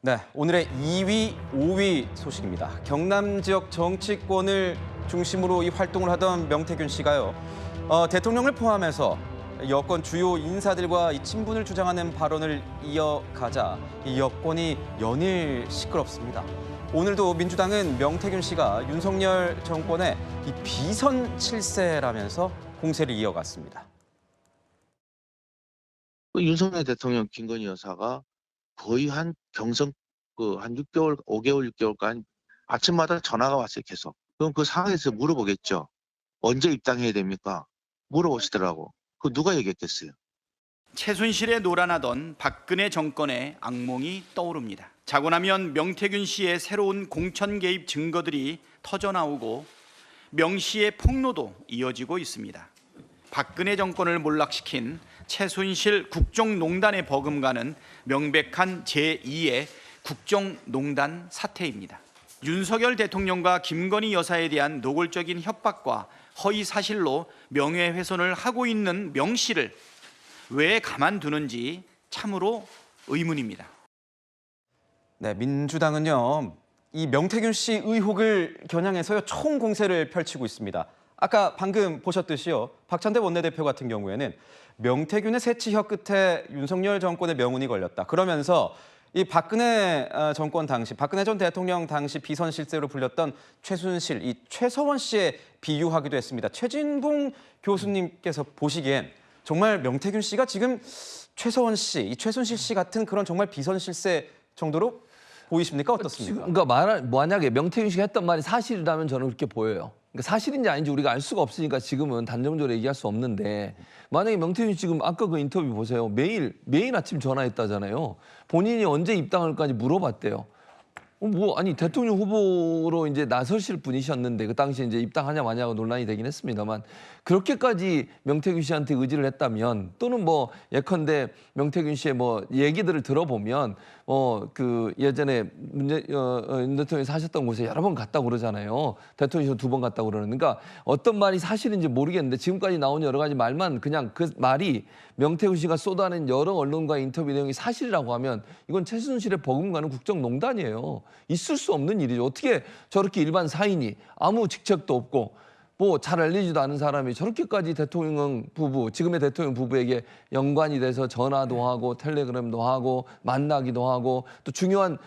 네, 오늘의 2위, 5위 소식입니다. 경남 지역 정치권을 중심으로 이 활동을 하던 명태균 씨가요. 대통령을 포함해서 여권 주요 인사들과 이 친분을 주장하는 발언을 이어가자 이 여권이 연일 시끄럽습니다. 오늘도 민주당은 명태균 씨가 윤석열 정권의 이 비선 실세라면서 공세를 이어갔습니다. 윤석열 대통령 김건희 여사가 거의 한 한 6개월, 5개월, 6개월간 아침마다 전화가 왔어요, 계속. 그럼 그 상황에서 물어보겠죠. 언제 입당해야 됩니까? 물어보시더라고. 그 누가 얘기했겠어요? 최순실에 놀아나던 박근혜 정권의 악몽이 떠오릅니다. 자고 나면 명태균 씨의 새로운 공천 개입 증거들이 터져나오고 명 씨의 폭로도 이어지고 있습니다. 박근혜 정권을 몰락시킨 최순실 국정농단에 버금가는 명백한 제2의 국정농단 사태입니다. 윤석열 대통령과 김건희 여사에 대한 노골적인 협박과 허위 사실로 명예훼손을 하고 있는 명 씨를 왜 가만두는지 참으로 의문입니다. 네, 민주당은요. 이 명태균 씨 의혹을 겨냥해서요. 총공세를 펼치고 있습니다. 아까 방금 보셨듯이요. 박찬대 원내대표 같은 경우에는 명태균의 새치혀 끝에 윤석열 정권의 명운이 걸렸다. 그러면서 이 박근혜 정권 당시, 박근혜 전 대통령 당시 비선 실세로 불렸던 최순실, 이 최서원 씨에 비유하기도 했습니다. 최진봉 교수님께서 보시기엔 정말 명태균 씨가 지금 최서원 씨, 이 최순실 씨 같은 그런 정말 비선 실세 정도로 보이십니까? 어떻습니까? 그러니까 만약에 명태균 씨가 했던 말이 사실이라면 저는 그렇게 보여요. 그러니까 사실인지 아닌지 우리가 알 수가 없으니까 지금은 단정적으로 얘기할 수 없는데 만약에 명태균 씨 지금 아까 그 인터뷰 보세요. 매일 아침 전화했다잖아요. 본인이 언제 입당할까지 물어봤대요. 아니 대통령 후보로 이제 나서실 분이셨는데 그 당시에 이제 입당하냐 마냐고 논란이 되긴 했습니다만 그렇게까지 명태균 씨한테 의지를 했다면 또는 뭐 예컨대 명태균 씨의 뭐 얘기들을 들어보면 그 예전에 윤 대통령이 사셨던 곳에 여러 번 갔다고 그러잖아요. 대통령이 2번 갔다고 그러는. 그러니까 어떤 말이 사실인지 모르겠는데 지금까지 나온 여러 가지 말만 그냥 그 말이 명태균 씨가 쏟아낸 여러 언론과의 인터뷰 내용이 사실이라고 하면 이건 최순실의 버금가는 국정농단이에요. 있을 수 없는 일이죠. 어떻게 저렇게 일반 사인이 아무 직책도 없고 뭐 잘 알리지도 않은 사람이 저렇게까지 대통령 부부, 지금의 대통령 부부에게 연관이 돼서 전화도 하고 텔레그램도 하고 만나기도 하고 또 중요한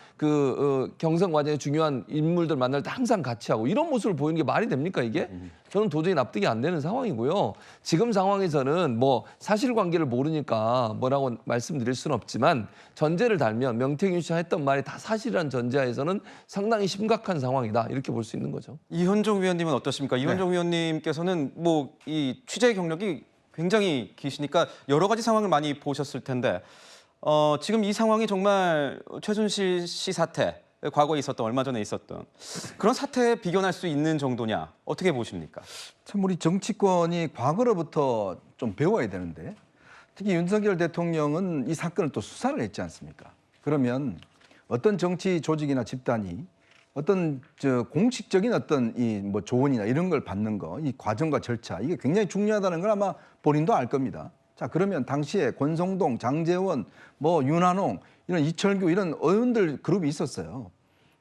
경선 과정에 중요한 인물들 만날 때 항상 같이 하고 이런 모습을 보이는 게 말이 됩니까 이게? 저는 도저히 납득이 안 되는 상황이고요. 지금 상황에서는 뭐 사실관계를 모르니까 뭐라고 말씀드릴 수는 없지만 전제를 달면 명태균 씨가 했던 말이 다 사실이라는 전제하에서는 상당히 심각한 상황이다 이렇게 볼 수 있는 거죠. 이현종 위원님은 어떠십니까? 이현종 위원님께서는 뭐 이 취재 경력이 굉장히 기시니까 여러 가지 상황을 많이 보셨을 텐데 지금 이 상황이 정말 최순실 씨 사태, 과거에 있었던 얼마 전에 있었던 그런 사태에 비견할 수 있는 정도냐 어떻게 보십니까? 참 우리 정치권이 과거로부터 좀 배워야 되는데 특히 윤석열 대통령은 이 사건을 또 수사를 했지 않습니까? 그러면 어떤 정치 조직이나 집단이 어떤 공식적인 어떤 이 뭐 조언이나 이런 걸 받는 거, 이 과정과 절차 이게 굉장히 중요하다는 걸 아마 본인도 알 겁니다. 자 그러면 당시에 권성동, 장제원, 뭐 윤한홍 이런 이철규 이런 의원들 그룹이 있었어요.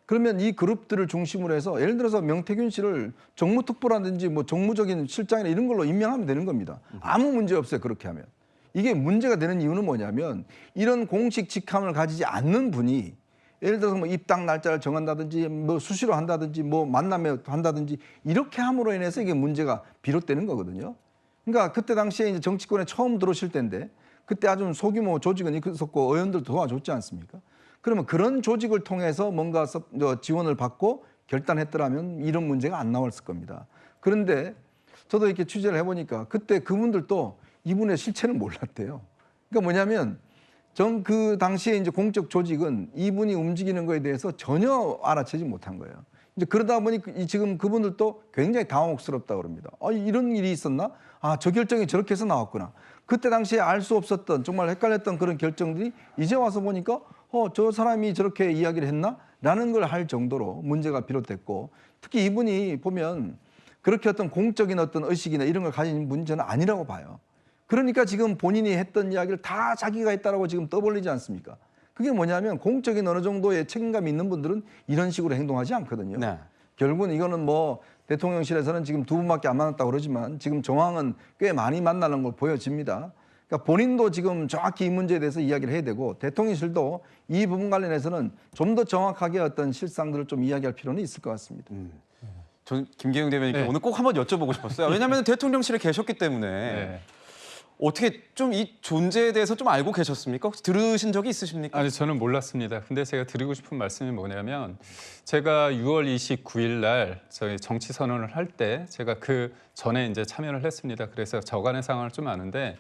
그러면 이 그룹들을 중심으로 해서 예를 들어서 명태균 씨를 정무특보라든지 뭐 정무적인 실장이나 이런 걸로 임명하면 되는 겁니다. 아무 문제 없어요. 그렇게 하면. 이게 문제가 되는 이유는 뭐냐면 이런 공식 직함을 가지지 않는 분이 예를 들어서 뭐 입당 날짜를 정한다든지 뭐 수시로 한다든지 뭐 만남에 한다든지 이렇게 함으로 인해서 이게 문제가 비롯되는 거거든요. 그러니까 그때 당시에 이제 정치권에 처음 들어오실 때인데 그때 아주 소규모 조직은 있었고 의원들도 도와줬지 않습니까? 그러면 그런 조직을 통해서 뭔가 지원을 받고 결단했더라면 이런 문제가 안 나왔을 겁니다. 그런데 저도 이렇게 취재를 해보니까 그때 그분들도 이분의 실체를 몰랐대요. 그러니까 뭐냐면 그 당시에 이제 공적 조직은 이분이 움직이는 거에 대해서 전혀 알아채지 못한 거예요. 이제 그러다 보니 지금 그분들도 굉장히 당혹스럽다고 그럽니다. 이런 일이 있었나? 저 결정이 저렇게 해서 나왔구나. 그때 당시에 알 수 없었던 정말 헷갈렸던 그런 결정들이 이제 와서 보니까 저 사람이 저렇게 이야기를 했나? 라는 걸 할 정도로 문제가 비롯됐고 특히 이분이 보면 그렇게 어떤 공적인 어떤 의식이나 이런 걸 가진 분이 저는 아니라고 봐요. 그러니까 지금 본인이 했던 이야기를 다 자기가 했다라고 지금 떠벌리지 않습니까? 그게 뭐냐면 공적인 어느 정도의 책임감이 있는 분들은 이런 식으로 행동하지 않거든요. 네. 결국은 이거는 뭐 대통령실에서는 지금 두 분밖에 안 만났다고 그러지만 지금 정황은 꽤 많이 만나는 걸 보여집니다. 그러니까 본인도 지금 정확히 이 문제에 대해서 이야기를 해야 되고 대통령실도 이 부분 관련해서는 좀 더 정확하게 어떤 실상들을 좀 이야기할 필요는 있을 것 같습니다. 전 김계영 대변인께 네. 오늘 꼭 한번 여쭤보고 싶었어요. 왜냐하면 대통령실에 계셨기 때문에 네. 어떻게 좀 이 존재에 대해서 좀 알고 계셨습니까? 혹시 들으신 적이 있으십니까? 아니 저는 몰랐습니다. 근데 제가 드리고 싶은 말씀이 뭐냐면 제가 6월 29일 날 저희 정치 선언을 할 때 제가 그 전에 이제 참여를 했습니다. 그래서 저간의 상황을 좀 아는데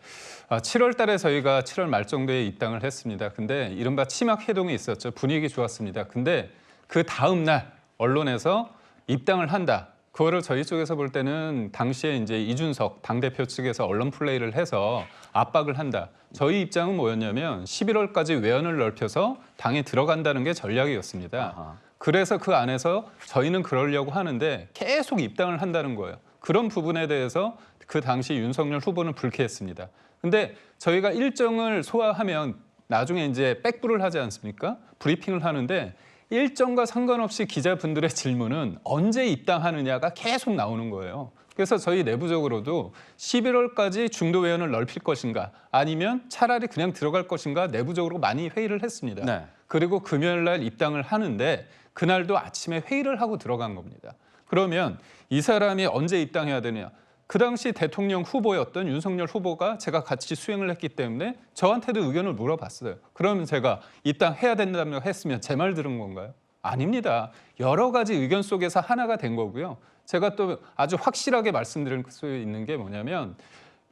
7월 달에 저희가 7월 말 정도에 입당을 했습니다. 근데 이른바 치막 회동이 있었죠. 분위기 좋았습니다. 근데 그 다음 날 언론에서 입당을 한다. 그거를 저희 쪽에서 볼 때는 당시에 이제 이준석 당대표 측에서 언론 플레이를 해서 압박을 한다. 저희 입장은 뭐였냐면 11월까지 외연을 넓혀서 당에 들어간다는 게 전략이었습니다. 아하. 그래서 그 안에서 저희는 그러려고 하는데 계속 입당을 한다는 거예요. 그런 부분에 대해서 그 당시 윤석열 후보는 불쾌했습니다. 근데 저희가 일정을 소화하면 나중에 이제 백브를 하지 않습니까? 브리핑을 하는데 일정과 상관없이 기자분들의 질문은 언제 입당하느냐가 계속 나오는 거예요. 그래서 저희 내부적으로도 11월까지 중도 외연을 넓힐 것인가 아니면 차라리 그냥 들어갈 것인가 내부적으로 많이 회의를 했습니다. 네. 그리고 금요일 날 입당을 하는데 그날도 아침에 회의를 하고 들어간 겁니다. 그러면 이 사람이 언제 입당해야 되느냐? 그 당시 대통령 후보였던 윤석열 후보가 제가 같이 수행을 했기 때문에 저한테도 의견을 물어봤어요. 그러면 제가 입당해야 된다고 했으면 제 말 들은 건가요? 아닙니다. 여러 가지 의견 속에서 하나가 된 거고요. 제가 또 아주 확실하게 말씀드릴 수 있는 게 뭐냐면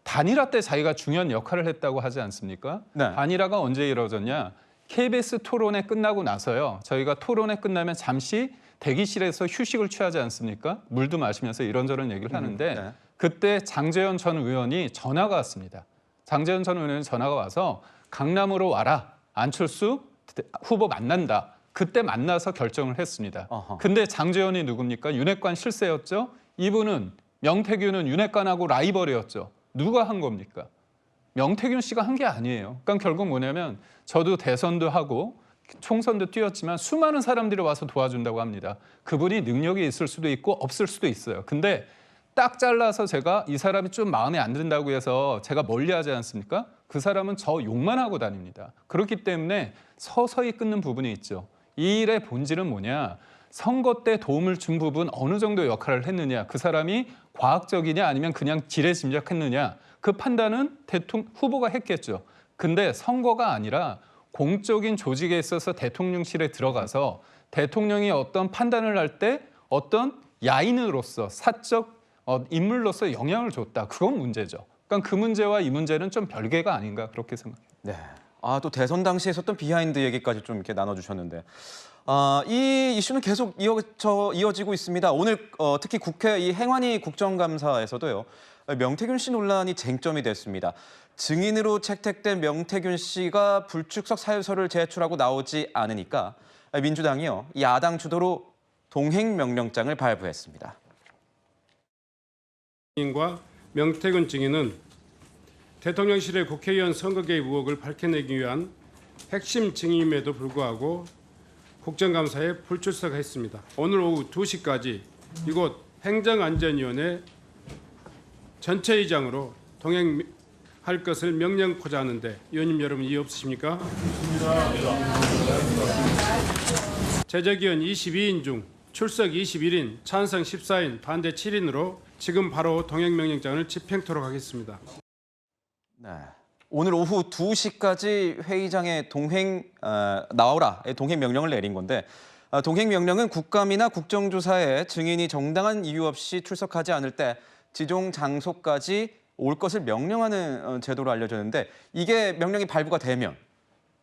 단일화 때 자기가 중요한 역할을 했다고 하지 않습니까? 네. 단일화가 언제 이루어졌냐? KBS 토론회 끝나고 나서요. 저희가 토론회 끝나면 잠시 대기실에서 휴식을 취하지 않습니까? 물도 마시면서 이런저런 얘기를 하는데 네. 그때 장제원 전 의원이 전화가 왔습니다. 장제원 전 의원이 전화가 와서 강남으로 와라. 안철수 후보 만난다. 그때 만나서 결정을 했습니다. 어허. 근데 장제원이 누굽니까? 윤핵관 실세였죠. 이분은 명태균은 윤핵관하고 라이벌이었죠. 누가 한 겁니까? 명태균 씨가 한 게 아니에요. 그러니까 결국 뭐냐면 저도 대선도 하고 총선도 뛰었지만 수많은 사람들이 와서 도와준다고 합니다. 그분이 능력이 있을 수도 있고 없을 수도 있어요. 근데 딱 잘라서 제가 이 사람이 좀 마음에 안 든다고 해서 제가 멀리하지 않습니까? 그 사람은 저 욕만 하고 다닙니다. 그렇기 때문에 서서히 끊는 부분이 있죠. 이 일의 본질은 뭐냐? 선거 때 도움을 준 부분 어느 정도 역할을 했느냐? 그 사람이 과학적이냐 아니면 그냥 지레 짐작했느냐? 그 판단은 대통령 후보가 했겠죠. 근데 선거가 아니라 공적인 조직에 있어서 대통령실에 들어가서 대통령이 어떤 판단을 할 때 어떤 야인으로서 사적 인물로서 영향을 줬다. 그건 문제죠. 그러니까 그 문제와 이 문제는 좀 별개가 아닌가 그렇게 생각해요. 네. 또 대선 당시에 있었던 비하인드 얘기까지 좀 이렇게 나눠주셨는데 이 이슈는 계속 이어지고 있습니다. 오늘 특히 국회 이 행안위 국정감사에서도요. 명태균 씨 논란이 쟁점이 됐습니다. 증인으로 채택된 명태균 씨가 불출석 사유서를 제출하고 나오지 않으니까 민주당이요. 야당 주도로 동행명령장을 발부했습니다. 증인과 명태균 증인은 대통령실의 국회의원 선거 개입 의혹을 밝혀내기 위한 핵심 증인임에도 불구하고 국정감사에 불출석했습니다. 오늘 오후 2시까지 이곳 행정안전위원회 전체의장으로 동행할 것을 명령코자 하는데 의원님 여러분 이해 없으십니까? 제적위원 22인 중 출석 21인, 찬성 14인, 반대 7인으로 지금 바로 동행명령장을 집행토록 하겠습니다. 네. 오늘 오후 2시까지 회의장에 나오라의 동행명령을 내린 건데 동행명령은 국감이나 국정조사에 증인이 정당한 이유 없이 출석하지 않을 때 지정 장소까지 올 것을 명령하는 제도로 알려졌는데 이게 명령이 발부가 되면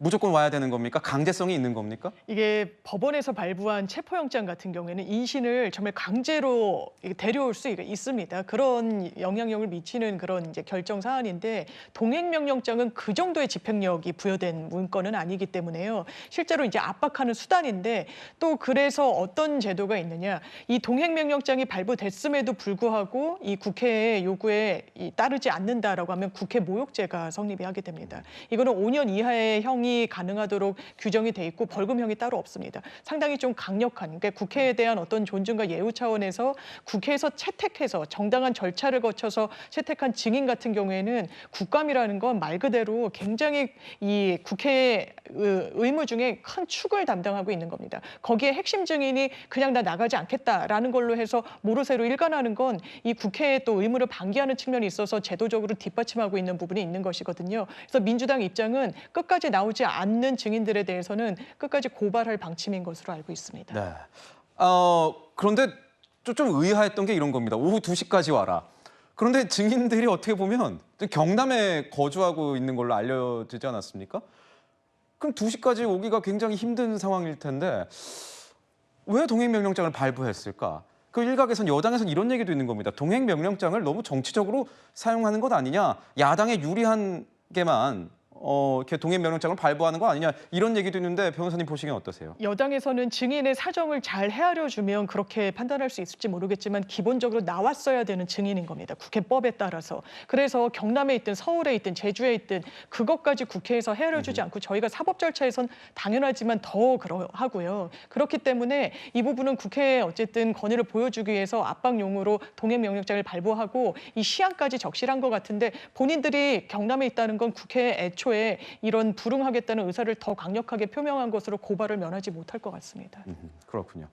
무조건 와야 되는 겁니까? 강제성이 있는 겁니까? 이게 법원에서 발부한 체포영장 같은 경우에는 인신을 정말 강제로 데려올 수 있습니다. 그런 영향력을 미치는 그런 이제 결정 사안인데 동행명령장은 그 정도의 집행력이 부여된 문건은 아니기 때문에요. 실제로 이제 압박하는 수단인데 또 그래서 어떤 제도가 있느냐? 이 동행명령장이 발부됐음에도 불구하고 이 국회의 요구에 따르지 않는다라고 하면 국회 모욕죄가 성립이 하게 됩니다. 이거는 5년 이하의 형이 면이 가능하도록 규정이 돼 있고 벌금형이 따로 없습니다. 상당히 좀 강력한, 그러니까 국회에 대한 어떤 존중과 예우 차원에서 국회에서 채택해서 정당한 절차를 거쳐서 채택한 증인 같은 경우에는 국감이라는 건 말 그대로 굉장히 이 국회의 의무 중에 큰 축을 담당하고 있는 겁니다. 거기에 핵심 증인이 그냥 나 나가지 않겠다라는 걸로 해서 모르쇠로 일관하는 건 이 국회의 또 의무를 방기하는 측면이 있어서 제도적으로 뒷받침하고 있는 부분이 있는 것이거든요. 그래서 민주당 입장은 끝까지 나오지 않는 증인들에 대해서는 끝까지 고발할 방침인 것으로 알고 있습니다. 네. 그런데 좀 의아했던 게 이런 겁니다. 오후 2시까지 와라. 그런데 증인들이 어떻게 보면 경남에 거주하고 있는 걸로 알려지지 않았습니까? 그럼 2시까지 오기가 굉장히 힘든 상황일 텐데 왜 동행명령장을 발부했을까? 그 일각에선 여당에선 이런 얘기도 있는 겁니다. 동행명령장을 너무 정치적으로 사용하는 것 아니냐? 야당에 유리한 게만 이렇게 동행명령장을 발부하는 거 아니냐? 이런 얘기도 있는데 변호사님 보시기엔 어떠세요? 여당에서는 증인의 사정을 잘 헤아려주면 그렇게 판단할 수 있을지 모르겠지만 기본적으로 나왔어야 되는 증인인 겁니다. 국회법에 따라서. 그래서 경남에 있든 서울에 있든 제주에 있든 그것까지 국회에서 헤아려주지 않고 저희가 사법 절차에선 당연하지만 더 그러하고요. 그렇기 때문에 이 부분은 국회에 어쨌든 권위를 보여주기 위해서 압박용으로 동행명령장을 발부하고 이 시한까지 적실한 것 같은데 본인들이 경남에 있다는 건 국회에 애초에 이런 불응하겠다는 의사를 더 강력하게 표명한 것으로 고발을 면하지 못할 것 같습니다. 그렇군요.